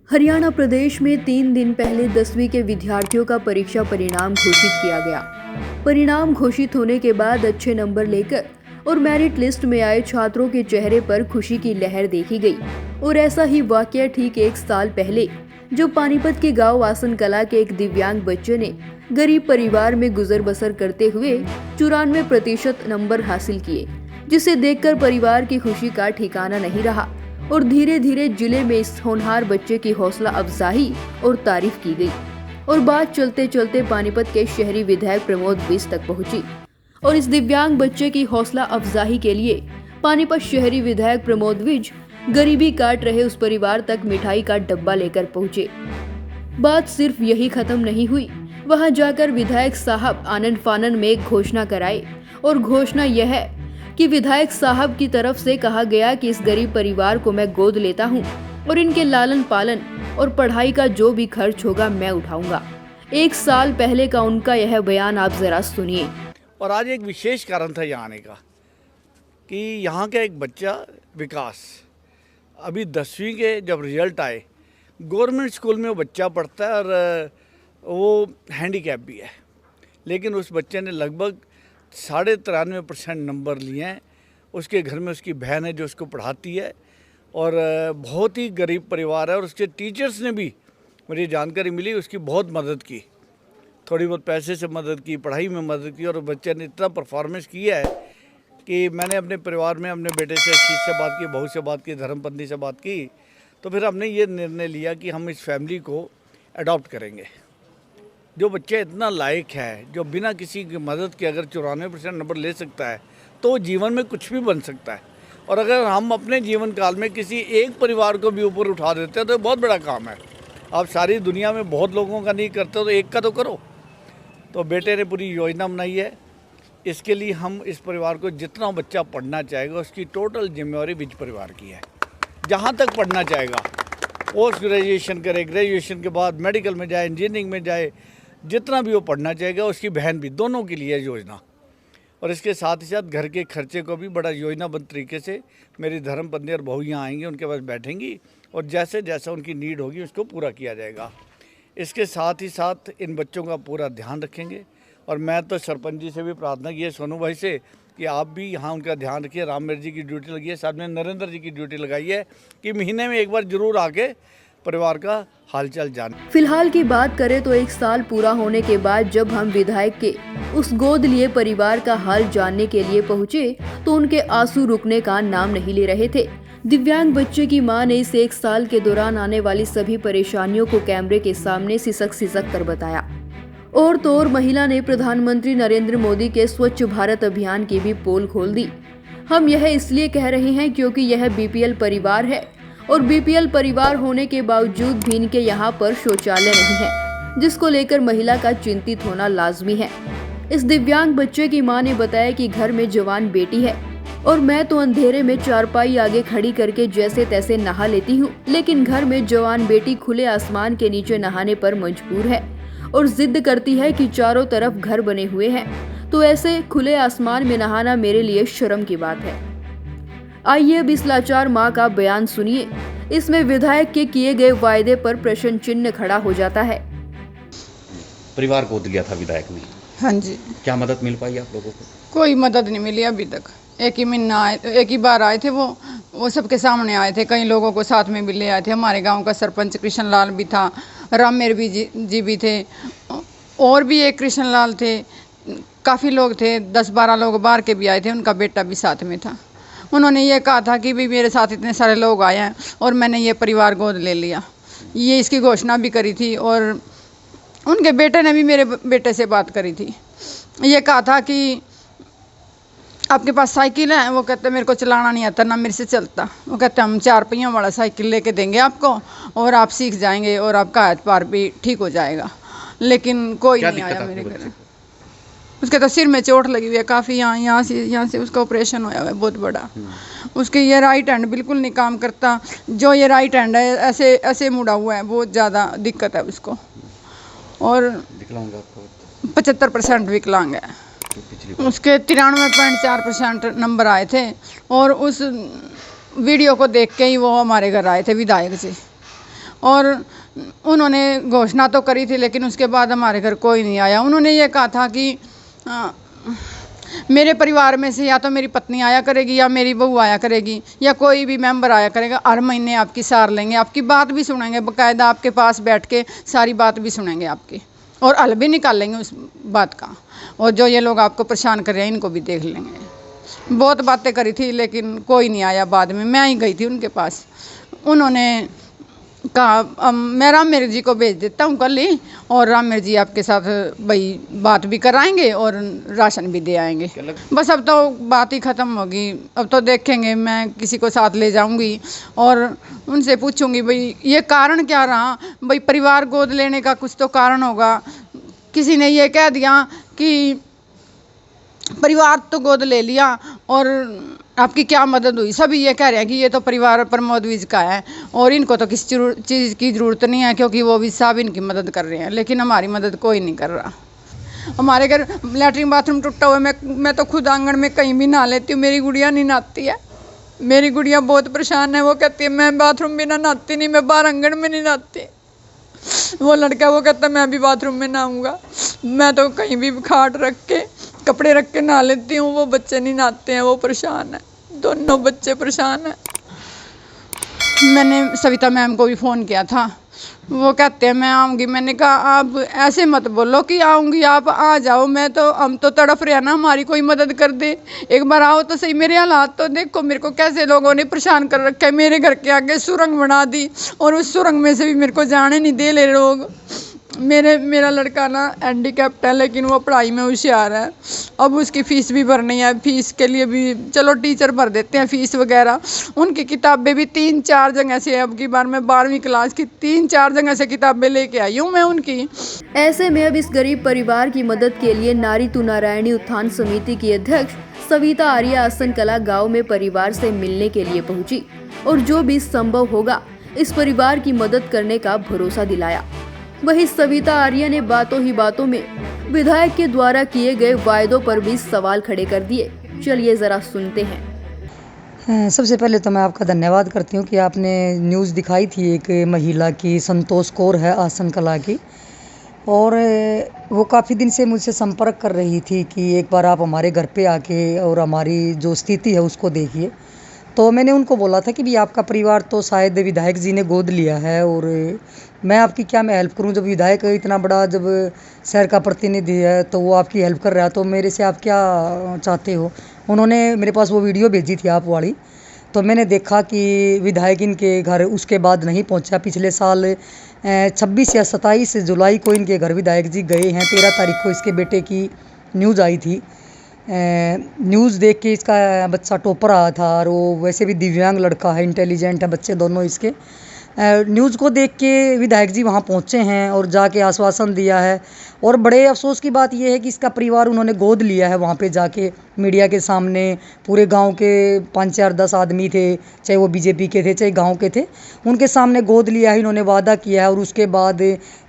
हरियाणा प्रदेश में 3 दिन पहले 10वीं के विद्यार्थियों का परीक्षा परिणाम घोषित किया गया। परिणाम घोषित होने के बाद अच्छे नंबर लेकर और मेरिट लिस्ट में आए छात्रों के चेहरे पर खुशी की लहर देखी गई। और ऐसा ही वाकया ठीक 1 साल पहले जो पानीपत के गांव वासन कला के एक दिव्यांग बच्चे ने गरीब परिवार में गुजर बसर करते हुए 94% नंबर हासिल किए, जिसे देखकर परिवार की खुशी का ठिकाना नहीं रहा और धीरे धीरे जिले में इस होनहार बच्चे की हौसला अफजाई और तारीफ की गई। और बात चलते चलते पानीपत के शहरी विधायक प्रमोद विज तक पहुंची और इस दिव्यांग बच्चे की हौसला अफजाई के लिए पानीपत शहरी विधायक प्रमोद विज गरीबी काट रहे उस परिवार तक मिठाई का डब्बा लेकर पहुंचे। बात सिर्फ यही खत्म नहीं हुई, वहां जाकर विधायक साहब आनंद फानन में एक घोषणा कराई और घोषणा यह है कि विधायक साहब की तरफ से कहा गया कि इस गरीब परिवार को मैं गोद लेता हूं और इनके लालन पालन और पढ़ाई का जो भी खर्च होगा मैं उठाऊंगा। 1 साल पहले का उनका यह बयान आप जरा सुनिए। और आज एक विशेष कारण था यहाँ आने का कि यहाँ का एक बच्चा विकास अभी 10वीं के जब रिजल्ट आए, गवर्नमेंट स्कूल में वो बच्चा पढ़ता है और वो हैंडीकैप भी है, लेकिन उस बच्चे ने लगभग 93% नंबर लिए हैं। उसके घर में उसकी बहन है जो उसको पढ़ाती है और बहुत ही गरीब परिवार है। और उसके टीचर्स ने भी, मुझे जानकारी मिली, उसकी बहुत मदद की, थोड़ी बहुत पैसे से मदद की, पढ़ाई में मदद की। और बच्चे ने इतना परफॉर्मेंस किया है कि मैंने अपने परिवार में अपने बेटे से इस चीज़ से बात की, बहू से बात की, धर्मपत्नी से बात की, तो फिर हमने ये निर्णय लिया कि हम इस फैमिली को अडॉप्ट करेंगे। जो बच्चा इतना लायक है, जो बिना किसी की मदद के अगर 94% नंबर ले सकता है, तो जीवन में कुछ भी बन सकता है। और अगर हम अपने जीवन काल में किसी एक परिवार को भी ऊपर उठा देते हैं तो बहुत बड़ा काम है। आप सारी दुनिया में बहुत लोगों का नहीं करते तो एक का तो करो। तो बेटे ने पूरी योजना बनाई है। इसके लिए हम इस परिवार को जितना बच्चा पढ़ना चाहेगा उसकी टोटल जिम्मेवारी विज परिवार की है। जहाँ तक पढ़ना चाहेगा, पोस्ट ग्रेजुएशन करे, ग्रेजुएशन के बाद मेडिकल में जाए, इंजीनियरिंग में जाए, जितना भी वो पढ़ना चाहेगा, उसकी बहन भी, दोनों के लिए योजना। और इसके साथ ही साथ घर के खर्चे को भी बड़ा योजनाबद्ध तरीके से मेरी धर्मपत्नी और बहू यहाँ आएंगी, उनके पास बैठेंगी और जैसे जैसा उनकी नीड होगी उसको पूरा किया जाएगा। इसके साथ ही साथ इन बच्चों का पूरा ध्यान रखेंगे। और मैं तो सरपंच जी से भी प्रार्थना की है, सोनू भाई से, कि आप भी यहाँ उनका ध्यान रखिए। रामवीर जी की ड्यूटी लगी है, साथ में नरेंद्र जी की ड्यूटी लगाई है कि महीने में एक बार जरूर आके परिवार का हालचाल जाने। फिलहाल की बात करें तो 1 साल पूरा होने के बाद जब हम विधायक के उस गोद लिए परिवार का हाल जानने के लिए पहुंचे तो उनके आंसू रुकने का नाम नहीं ले रहे थे। दिव्यांग बच्चे की मां ने इस 1 साल के दौरान आने वाली सभी परेशानियों को कैमरे के सामने सिसक सिसक कर बताया। और तो और महिला ने प्रधानमंत्री नरेंद्र मोदी के स्वच्छ भारत अभियान की भी पोल खोल दी। हम यह इसलिए कह रहे हैं क्योंकि यह बीपीएल परिवार है और बीपीएल परिवार होने के बावजूद भी इनके यहाँ पर शौचालय नहीं है, जिसको लेकर महिला का चिंतित होना लाजमी है। इस दिव्यांग बच्चे की मां ने बताया कि घर में जवान बेटी है और मैं तो अंधेरे में चारपाई आगे खड़ी करके जैसे तैसे नहा लेती हूँ, लेकिन घर में जवान बेटी खुले आसमान के नीचे नहाने पर मजबूर है और जिद करती है कि चारों तरफ घर बने हुए हैं, तो ऐसे खुले आसमान में नहाना मेरे लिए शर्म की बात है। आइए अब इस लाचार माँ का बयान सुनिए। इसमें विधायक के किए गए वायदे पर प्रश्न चिन्ह खड़ा हो जाता है। परिवार गोद लिया था विधायक ने, हाँ जी। क्या मदद मिल पाई आप लोगों को? कोई मदद नहीं मिली अभी तक। एक ही बार आए थे, वो सबके सामने आए थे, कई लोगों को साथ में भी ले आए थे। हमारे गांव का सरपंच कृष्ण लाल भी था, रामवीर जी भी थे, और भी एक कृष्ण लाल थे, काफ़ी लोग थे, 10-12 लोग बाहर के भी आए थे, उनका बेटा भी साथ में था। उन्होंने ये कहा था कि भी मेरे साथ इतने सारे लोग आए हैं और मैंने ये परिवार गोद ले लिया, ये इसकी घोषणा भी करी थी। और उनके बेटे ने भी मेरे बेटे से बात करी थी, ये कहा था कि आपके पास साइकिल है? वो कहते मेरे को चलाना नहीं आता, ना मेरे से चलता। वो कहते हम 4 पहियों वाला साइकिल लेके देंगे आपको और आप सीख जाएंगे और आपका हाथ पार भी ठीक हो जाएगा। लेकिन कोई नहीं आया मेरे घर। उसके तो सिर में चोट लगी हुई है काफ़ी, यहाँ से उसका ऑपरेशन होया हुआ है बहुत बड़ा। उसके ये राइट हैंड बिल्कुल नहीं काम करता, जो ये राइट हैंड है ऐसे मुड़ा हुआ है, बहुत ज़्यादा दिक्कत है उसको। और 75% विकलांग है। उसके 93.4% नंबर आए थे और वीडियो को देख के ही वो हमारे घर आए थे विधायक जी, और उन्होंने घोषणा तो करी थी लेकिन उसके बाद हमारे घर कोई नहीं आया। उन्होंने ये कहा था कि मेरे परिवार में से या तो मेरी पत्नी आया करेगी या मेरी बहू आया करेगी या कोई भी मेंबर आया करेगा, हर महीने आपकी सार लेंगे, आपकी बात भी सुनेंगे, बाकायदा आपके पास बैठ के सारी बात भी सुनेंगे आपकी, और हल भी निकालेंगे उस बात का, और जो ये लोग आपको परेशान कर रहे हैं इनको भी देख लेंगे। बहुत बातें करी थी लेकिन कोई नहीं आया। बाद में मैं ही गई थी उनके पास, उन्होंने कहा मैं रामेर जी को भेज देता हूँ कल ही, और रामेर जी आपके साथ भाई बात भी कराएंगे और राशन भी दे आएंगे। बस अब तो बात ही ख़त्म होगी, अब तो देखेंगे, मैं किसी को साथ ले जाऊंगी और उनसे पूछूंगी भाई ये कारण क्या रहा, भाई परिवार गोद लेने का कुछ तो कारण होगा। किसी ने ये कह दिया कि परिवार तो गोद ले लिया और आपकी क्या मदद हुई, सभी ये कह रहे हैं कि ये तो परिवार प्रमोद विज का है और इनको तो किसी चीज़ की ज़रूरत नहीं है क्योंकि वो भी साहब इनकी मदद कर रहे हैं, लेकिन हमारी मदद कोई नहीं कर रहा। हमारे घर लैट्रिन बाथरूम टूटा हुआ है, मैं तो खुद आंगन में कहीं भी नहा लेती हूँ, मेरी गुड़िया नहीं नहाती है। मेरी गुड़िया बहुत परेशान है, वो कहती है मैं बाथरूम में नहाती नहीं, मैं बाहर आंगन में नहीं नहाती। वो लड़का वो कहता है मैं भी बाथरूम में नहाऊंगा, मैं तो कहीं भी खाट रख के कपड़े रख के नहा लेती हूँ, वो बच्चे नहीं नहाते हैं, वो परेशान है, दोनों बच्चे परेशान हैं। मैंने सविता मैम को भी फ़ोन किया था, वो कहते हैं मैं आऊँगी। मैंने कहा आप ऐसे मत बोलो कि आऊँगी, आप आ जाओ, हम तो तड़फ रहे हैं ना, हमारी कोई मदद कर दे, एक बार आओ तो सही। मेरे हालात तो देखो, मेरे को कैसे लोगों ने परेशान कर रखा है, मेरे घर के आगे सुरंग बना दी और उस सुरंग में से भी मेरे को जाने नहीं दे ले लोग। मेरा लड़का ना हैंडीकैप्ट है लेकिन वो पढ़ाई में होशियार है, अब उसकी फ़ीस भी भरनी है, फ़ीस के लिए भी चलो टीचर भर देते हैं फ़ीस वगैरह। उनकी किताबें भी 3-4 जगह से, अब की बार मैं 12वीं क्लास की 3-4 जगह से किताबें लेके आई हूँ मैं उनकी। ऐसे में अब इस गरीब परिवार की मदद के लिए नारी तू नारायणी उत्थान समिति की अध्यक्ष सविता आर्य आसन कला गाँव में परिवार से मिलने के लिए पहुंची और जो भी संभव होगा इस परिवार की मदद करने का भरोसा दिलाया। वहीं सविता आर्य ने बातों ही बातों में विधायक के द्वारा किए गए वायदों पर भी सवाल खड़े कर दिए। चलिए जरा सुनते हैं। सबसे पहले तो मैं आपका धन्यवाद करती हूँ कि आपने न्यूज़ दिखाई थी एक महिला की, संतोष कौर है आसन कला की, और वो काफ़ी दिन से मुझसे संपर्क कर रही थी कि एक बार आप हमारे घर पे आके और हमारी जो स्थिति है उसको देखिए। तो मैंने उनको बोला था कि भी आपका परिवार तो शायद विधायक जी ने गोद लिया है और मैं आपकी क्या मैं हेल्प करूं, जब विधायक इतना बड़ा जब शहर का प्रतिनिधि है तो वो आपकी हेल्प कर रहा है तो मेरे से आप क्या चाहते हो। उन्होंने मेरे पास वो वीडियो भेजी थी आप वाली, तो मैंने देखा कि विधायक इनके घर उसके बाद नहीं पहुंचा। पिछले साल 26 या 27 जुलाई को इनके घर विधायक जी गए हैं, 13 तारीख को इसके बेटे की न्यूज़ आई थी। न्यूज़ देख के इसका बच्चा टॉपर आया था और वो वैसे भी दिव्यांग लड़का है, इंटेलिजेंट है बच्चे दोनों इसके। न्यूज़ को देख के विधायक जी वहाँ पहुँचे हैं और जाके आश्वासन दिया है, और बड़े अफसोस की बात यह है कि इसका परिवार उन्होंने गोद लिया है। वहाँ पे जाके मीडिया के सामने पूरे गांव के 5-4-10 आदमी थे, चाहे वो बीजेपी के थे चाहे गांव के थे, उनके सामने गोद लिया है, इन्होंने वादा किया है। और उसके बाद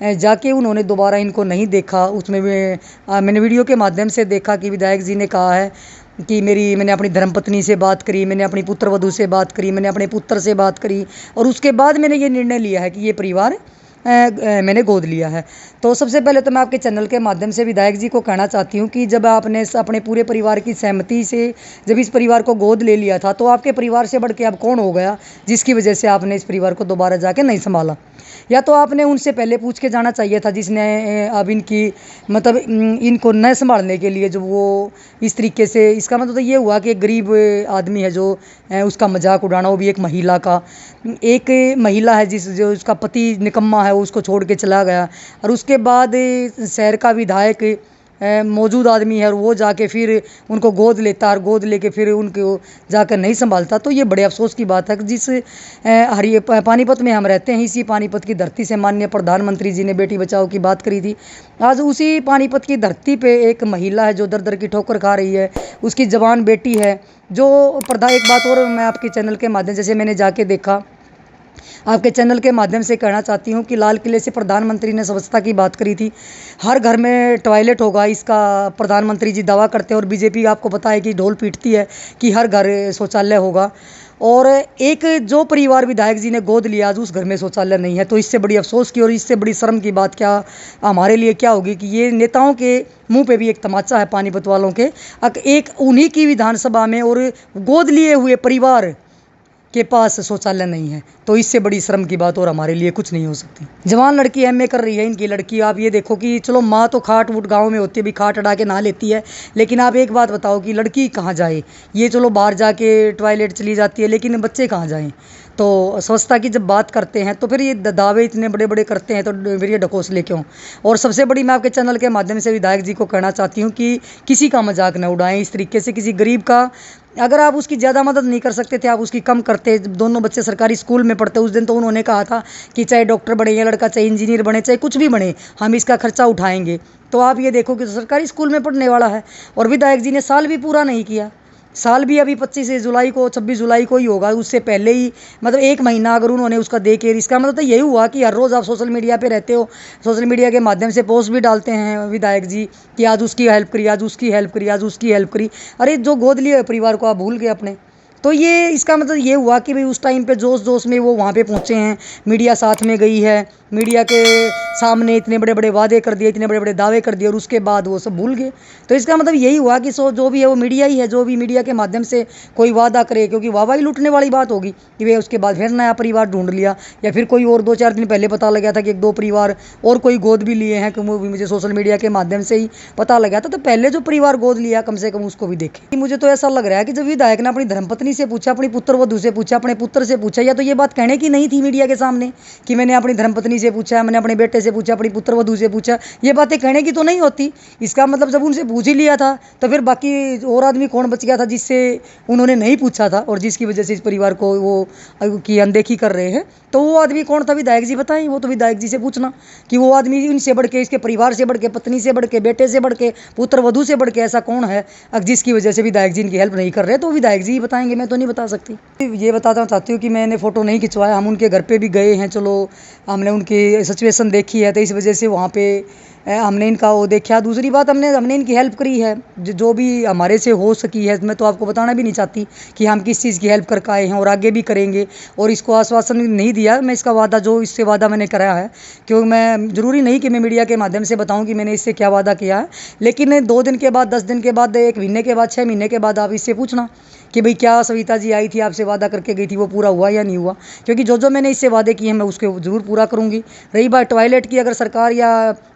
जाके उन्होंने दोबारा इनको नहीं देखा। उसमें मैंने वीडियो के माध्यम से देखा कि विधायक जी ने कहा है कि मैंने अपनी धर्मपत्नी से बात करी, मैंने अपनी पुत्रवधू से बात करी, मैंने अपने पुत्र से बात करी और उसके बाद मैंने ये निर्णय लिया है कि ये परिवार मैंने गोद लिया है। तो सबसे पहले तो मैं आपके चैनल के माध्यम से विधायक जी को कहना चाहती हूँ कि जब आपने अपने पूरे परिवार की सहमति से जब इस परिवार को गोद ले लिया था तो आपके परिवार से बढ़ के अब कौन हो गया जिसकी वजह से आपने इस परिवार को दोबारा जाके नहीं संभाला। या तो आपने उनसे पहले पूछ के जाना चाहिए था जिसने अब इनकी मतलब इनको न संभालने के लिए जो वो इस तरीके से, इसका मतलब तो ये हुआ कि एक गरीब आदमी है जो उसका मजाक उड़ाना, वो भी एक महिला का, एक महिला है जो उसका पति निकम्मा है वो उसको छोड़ के चला गया, और उसके बाद शहर का विधायक मौजूद आदमी है और वो जाके फिर उनको गोद लेता और गोद लेके फिर उनको जाकर नहीं संभालता। तो ये बड़े अफसोस की बात है कि जिस पानीपत में हम रहते हैं, इसी पानीपत की धरती से माननीय प्रधानमंत्री जी ने बेटी बचाओ की बात करी थी। आज उसी पानीपत की धरती पे एक महिला है जो दर दर की ठोकर खा रही है, उसकी जवान बेटी है जो एक बात और मैं आपके चैनल के माध्यम से मैंने जाके देखा, आपके चैनल के माध्यम से कहना चाहती हूँ कि लाल किले से प्रधानमंत्री ने स्वच्छता की बात करी थी, हर घर में टॉयलेट होगा इसका प्रधानमंत्री जी दावा करते हैं और बीजेपी आपको पता है कि ढोल पीटती है कि हर घर शौचालय होगा। और एक जो परिवार विधायक जी ने गोद लिया, आज उस घर में शौचालय नहीं है। तो इससे बड़ी अफसोस की और इससे बड़ी शर्म की बात क्या हमारे लिए क्या होगी कि ये नेताओं के मुंह पे भी एक तमाचा है पानीपत वालों के। एक उन्हीं की विधानसभा में और गोद लिए हुए परिवार के पास शौचालय नहीं है। तो इससे बड़ी शर्म की बात और हमारे लिए कुछ नहीं हो सकती। जवान लड़की एमए कर रही है इनकी लड़की। आप ये देखो कि चलो माँ तो खाट वूट गाँव में होती है, भी खाट अड़ा के नहा लेती है, लेकिन आप एक बात बताओ कि लड़की कहाँ जाए। ये चलो बाहर जाके टॉयलेट चली जाती है, लेकिन बच्चे कहाँ जाएँ। तो स्वच्छता की जब बात करते हैं तो फिर ये दावे इतने बड़े बड़े करते हैं, तो फिर ये ढकोसले क्यों। और सबसे बड़ी मैं आपके चैनल के माध्यम से विधायक जी को कहना चाहती हूँ कि किसी का मजाक न उड़ाएं इस तरीके से। किसी गरीब का अगर आप उसकी ज़्यादा मदद नहीं कर सकते थे, आप उसकी कम करते। जब दोनों बच्चे सरकारी स्कूल में पढ़ते उस दिन तो उन्होंने कहा था कि चाहे डॉक्टर बने या लड़का, चाहे इंजीनियर बने, चाहे कुछ भी बने, हम इसका खर्चा उठाएंगे। तो आप ये देखो कि सरकारी स्कूल में पढ़ने वाला है और विधायक जी ने साल भी पूरा नहीं किया। साल भी अभी 26 जुलाई को 26 जुलाई को ही होगा, उससे पहले ही मतलब 1 महीना अगर उन्होंने उसका दे के, इसका मतलब तो यही हुआ कि हर रोज़ आप सोशल मीडिया पे रहते हो, सोशल मीडिया के माध्यम से पोस्ट भी डालते हैं विधायक जी कि आज उसकी हेल्प करी, आज उसकी हेल्प करी, आज उसकी हेल्प करी। अरे जो गोद लिए परिवार को आप भूल गए अपने। तो ये इसका मतलब ये हुआ कि भाई उस टाइम पे जोश जोश में वो वहाँ पे पहुँचे हैं, मीडिया साथ में गई है, मीडिया के सामने इतने बड़े बड़े वादे कर दिए, इतने बड़े बड़े दावे कर दिए और उसके बाद वो सब भूल गए। तो इसका मतलब यही हुआ कि जो भी है वो मीडिया ही है, जो भी मीडिया के माध्यम से कोई वादा करे, क्योंकि वाहवाही लूटने वाली बात होगी कि वे उसके बाद फिर नया परिवार ढूंढ लिया, या फिर कोई और 2-4 दिन पहले पता लगा था कि 1-2 परिवार और कोई गोद भी लिए हैं, कि वो भी मुझे सोशल मीडिया के माध्यम से ही पता लगा था। तो पहले जो परिवार गोद लिया कम से कम उसको भी देखे। मुझे तो ऐसा लग रहा है कि जब विधायक ने अपनी धर्मपत्नी से पूछा, अपनी पुत्र वधू से पूछा, अपने पुत्र से पूछा, या तो ये बात कहने की नहीं थी मीडिया के सामने कि मैंने अपनी धर्मपत्नी से पूछा, मैंने अपने बेटे से पूछा, अपनी पुत्र वधू से पूछा, ये बातें कहने की तो नहीं होती। इसका मतलब जब उनसे पूछ ही लिया था तो फिर बाकी और आदमी कौन बच गया था जिससे उन्होंने नहीं पूछा था और जिसकी वजह से इस परिवार को वो की अनदेखी कर रहे हैं। तो वो आदमी कौन था विधायक जी बताएं। वो तो विधायक जी से पूछना कि वो आदमी इनसे बढ़ के, इसके परिवार से बढ़ के, पत्नी से बढ़ के, बेटे से बढ़ के, पुत्र वधू से बढ़ के ऐसा कौन है जिसकी वजह से विधायक जी इनकी हेल्प नहीं कर रहे। तो विधायक जी ही बताएंगे, मैं तो नहीं बता सकती। ये बताना चाहती हूँ कि मैंने फ़ोटो नहीं खिंचवाया, हम उनके घर पे भी गए हैं, चलो हमने उनकी सिचुएशन देखी है, तो इस वजह से वहाँ पे हमने इनका वो देखा। दूसरी बात हमने इनकी हेल्प करी है जो भी हमारे से हो सकी है। मैं तो आपको बताना भी नहीं चाहती कि हम किस चीज़ की हेल्प करके आए हैं और आगे भी करेंगे। और इसको आश्वासन नहीं दिया मैं, इसका वादा जो इससे वादा मैंने कराया है, क्योंकि मैं ज़रूरी नहीं कि मैं मीडिया के माध्यम से बताऊं कि मैंने इससे क्या वादा किया है, लेकिन 2 दिन के बाद, 10 दिन के बाद, 1 महीने के बाद, 6 महीने के बाद आप इससे पूछना कि भाई क्या सविता जी आई थी आपसे वादा करके गई थी, वो पूरा हुआ या नहीं हुआ। क्योंकि जो मैंने इससे वादे किए हैं मैं उसके ज़रूर पूरा करूँगी। रही बात टॉयलेट की, अगर सरकार या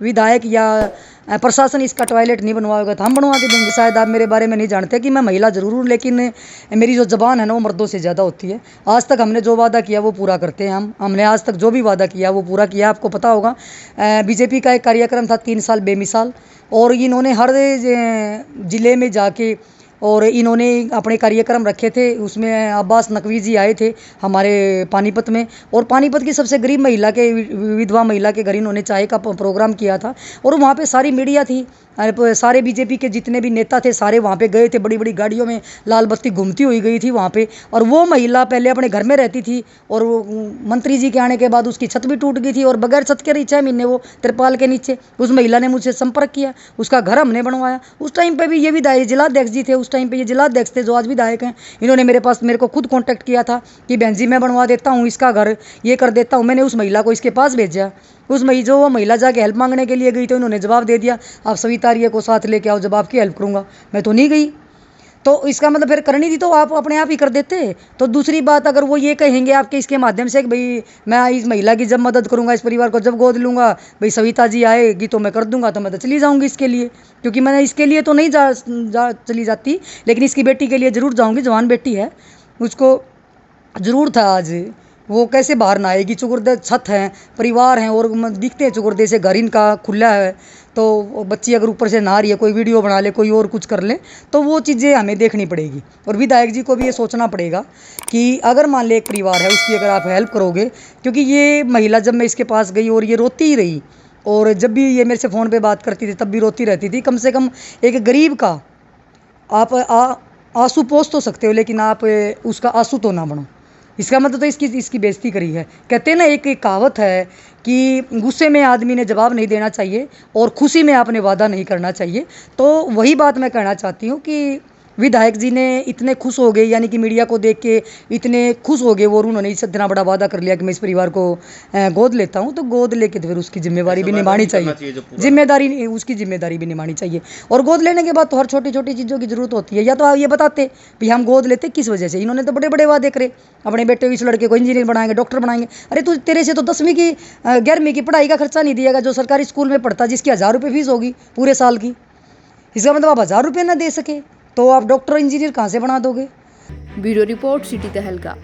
विधायक या प्रशासन इसका टॉयलेट नहीं बनवाएगा तो हम बनवा के देंगे। शायद आप मेरे बारे में नहीं जानते कि मैं महिला ज़रूर हूँ, लेकिन मेरी जो ज़बान है ना वो मर्दों से ज़्यादा होती है। आज तक हमने जो वादा किया वो पूरा करते हैं। हमने आज तक जो भी वादा किया वो पूरा किया। आपको पता होगा बीजेपी का एक कार्यक्रम था 3 साल बेमिसाल, और इन्होंने हर ज़िले में जाके और इन्होंने अपने कार्यक्रम रखे थे। उसमें अब्बास नकवी जी आए थे हमारे पानीपत में, और पानीपत की सबसे गरीब महिला के, विधवा महिला के घर इन्होंने चाय का प्रोग्राम किया था। और वहाँ पे सारी मीडिया थी, सारे बीजेपी के जितने भी नेता थे सारे वहाँ पे गए थे, बड़ी बड़ी गाड़ियों में लाल बत्ती घूमती हुई गई थी वहाँ पे। और वो महिला पहले अपने घर में रहती थी और वो मंत्री जी के आने के बाद उसकी छत भी टूट गई थी और बगैर छत के रही 6 महीने वो तिरपाल के नीचे। उस महिला ने मुझसे संपर्क किया, उसका घर हमने बनवाया। उस टाइम पर भी ये विधायक जिलाध्यक्ष जी थे, उस टाइम पर ये जिलाध्यक्ष थे जो आज विधायक हैं। इन्होंने मेरे को खुद कॉन्टैक्ट किया था कि बहन जी मैं बनवा देता हूँ इसका घर, ये कर देता हूँ। मैंने उस महिला को इसके पास भेजा। वो महिला जाके हेल्प मांगने के लिए गई तो इन्होंने जवाब दे दिया आप सविता रिया को साथ लेके आओ, जब आपकी हेल्प करूँगा। मैं तो नहीं गई। तो इसका मतलब फिर करनी थी तो आप अपने आप ही कर देते। तो दूसरी बात, अगर वो ये कहेंगे आपके इसके माध्यम से कि भाई मैं इस महिला की जब मदद करूँगा, इस परिवार को जब गोद लूँगा, भाई सविता जी आएगी तो मैं कर दूँगा, तो मैं तो चली जाऊँगी इसके लिए। क्योंकि मैंने इसके लिए तो नहीं चली जाती, लेकिन इसकी बेटी के लिए ज़रूर जाऊँगी। जवान बेटी है, उसको ज़रूर था आज वो कैसे बाहर ना आएगी। चुकुरदे छत हैं, परिवार हैं, और दिखते हैं चुकुरदे से घर इनका खुला है। तो बच्ची अगर ऊपर से नहा रही है, कोई वीडियो बना ले, कोई और कुछ कर ले, तो वो चीज़ें हमें देखनी पड़ेगी। और विधायक जी को भी ये सोचना पड़ेगा कि अगर मान ले एक परिवार है उसकी अगर आप हेल्प करोगे, क्योंकि ये महिला जब मैं इसके पास गई और ये रोती ही रही, और जब भी ये मेरे से फ़ोन पर बात करती थी तब भी रोती रहती थी। कम से कम एक गरीब का आप आंसू पोंछ तो सकते हो, लेकिन आप उसका आंसू तो ना बनो। इसका मतलब तो इसकी बेइज्जती करी है। कहते हैं ना, एक कहावत है कि गुस्से में आदमी ने जवाब नहीं देना चाहिए और खुशी में आपने वादा नहीं करना चाहिए। तो वही बात मैं कहना चाहती हूँ कि विधायक जी ने इतने खुश हो गए, यानी कि मीडिया को देख के इतने खुश हो गए और उन्होंने इतना बड़ा वादा कर लिया कि मैं इस परिवार को गोद लेता हूँ, तो गोद लेके तो फिर उसकी जिम्मेवारी भी निभानी चाहिए, उसकी जिम्मेदारी भी निभानी चाहिए। और गोद लेने के बाद तो हर छोटी छोटी चीज़ों की जरूरत होती है। या तो आप ये बताते भी हम गोद लेते किस वजह से, इन्होंने तो बड़े बड़े वादे करे, अपने बेटे को इस लड़के को इंजीनियर बनाएंगे, डॉक्टर बनाएंगे। अरे तू तेरे से तो 10वीं की 11वीं की पढ़ाई का खर्चा नहीं दिएगा, जो सरकारी स्कूल में पढ़ता जिसकी 1000 रुपये फीस होगी पूरे साल की, इसका मतलब आप 1000 रुपये ना दे सके तो आप डॉक्टर इंजीनियर कहाँ से बना दोगे। ब्यूरो रिपोर्ट, सिटी तहलका।